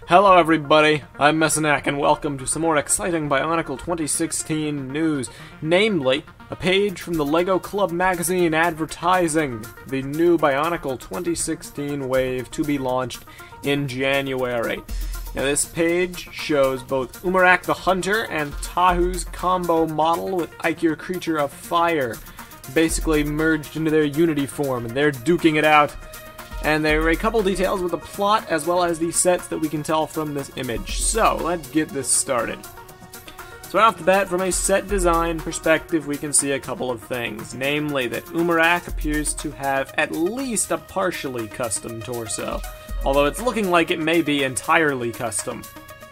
Hello everybody, I'm Meso and welcome to some more exciting BIONICLE 2016 news, namely, a page from the LEGO Club magazine advertising the new BIONICLE 2016 wave to be launched in January. Now this page shows both Umarak the Hunter and Tahu's combo model with Ike your Creature of Fire, basically merged into their unity form, and they're duking it out. And there are a couple details with the plot, as well as the sets that we can tell from this image. So, let's get this started. So right off the bat, from a set design perspective, we can see a couple of things. Namely, that Umarak appears to have at least a partially custom torso, although it's looking like it may be entirely custom.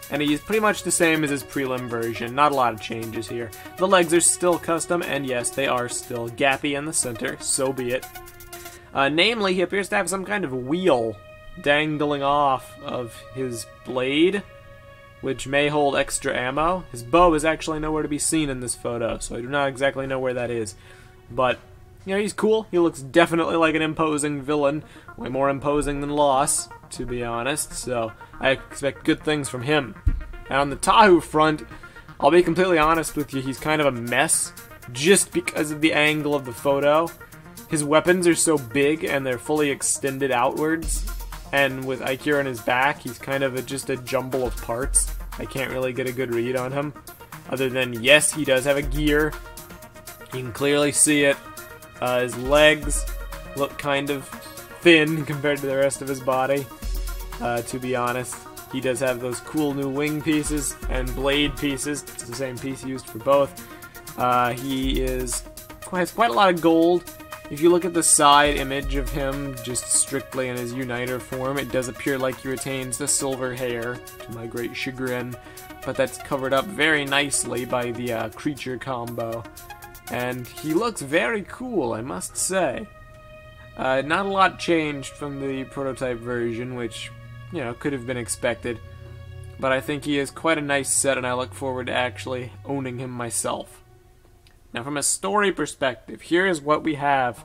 And he's pretty much the same as his prelim version, not a lot of changes here. The legs are still custom, and yes, they are still gappy in the center, so be it. Namely, he appears to have some kind of wheel dangling off of his blade, which may hold extra ammo. His bow is actually nowhere to be seen in this photo, so I do not exactly know where that is. But, you know, he's cool. He looks definitely like an imposing villain, way more imposing than Loss, to be honest, so I expect good things from him. And on the Tahu front, I'll be completely honest with you, he's kind of a mess, just because of the angle of the photo. His weapons are so big and they're fully extended outwards, and with Ikeur on his back, he's kind of just a jumble of parts. I can't really get a good read on him, other than, yes, he does have a gear. You can clearly see it. His legs look kind of thin compared to the rest of his body, to be honest. He does have those cool new wing pieces and blade pieces. It's the same piece used for both. He has quite a lot of gold. If you look at the side image of him, just strictly in his Uniter form, it does appear like he retains the silver hair, to my great chagrin, but that's covered up very nicely by the creature combo. And he looks very cool, I must say. Not a lot changed from the prototype version, which, you know, could have been expected, but I think he is quite a nice set, and I look forward to actually owning him myself. Now, from a story perspective, here is what we have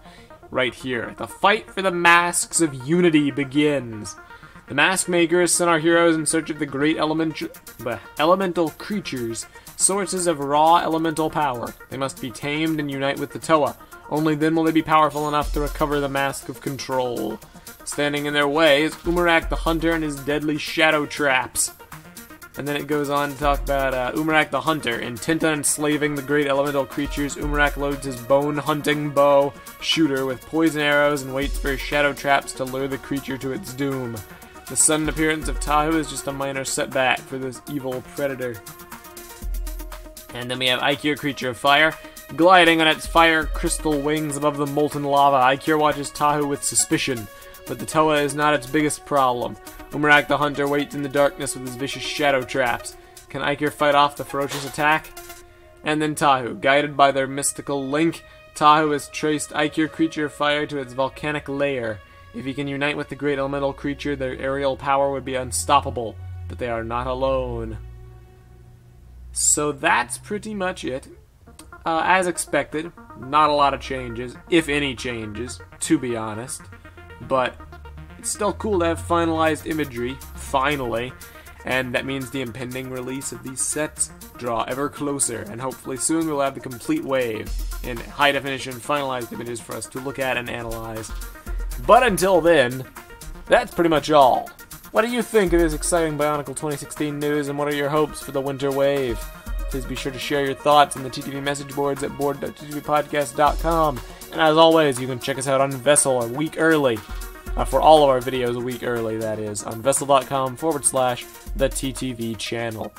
right here. The fight for the masks of unity begins. The mask makers sent our heroes in search of the great elemental creatures, sources of raw elemental power. They must be tamed and unite with the Toa. Only then will they be powerful enough to recover the mask of control. Standing in their way is Umarak the Hunter and his deadly shadow traps. And then it goes on to talk about Umarak the Hunter. Intent on enslaving the great elemental creatures, Umarak loads his bone-hunting bow shooter with poison arrows and waits for his shadow traps to lure the creature to its doom. The sudden appearance of Tahu is just a minor setback for this evil predator. And then we have Ike your Creature of Fire. Gliding on its fire crystal wings above the molten lava, Ike watches Tahu with suspicion, but the Toa is not its biggest problem. Umarak the Hunter waits in the darkness with his vicious shadow traps. Can Ikeur fight off the ferocious attack? And then Tahu. Guided by their mystical link, Tahu has traced Ikeur Creature of Fire to its volcanic lair. If he can unite with the great elemental creature, their aerial power would be unstoppable, but they are not alone. So that's pretty much it. As expected, not a lot of changes, if any changes, to be honest, but it's still cool to have finalized imagery, finally, and that means the impending release of these sets draw ever closer, and hopefully soon we'll have the complete wave in high-definition finalized images for us to look at and analyze. But until then, that's pretty much all. What do you think of this exciting BIONICLE 2016 news, and what are your hopes for the winter wave? Please be sure to share your thoughts in the TTV Message Boards at board.ttvpodcast.com, and as always, you can check us out on Vessel a week early. For all of our videos a week early, that is, on vessel.com/the TTV channel.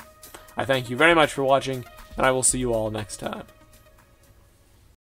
I thank you very much for watching, and I will see you all next time.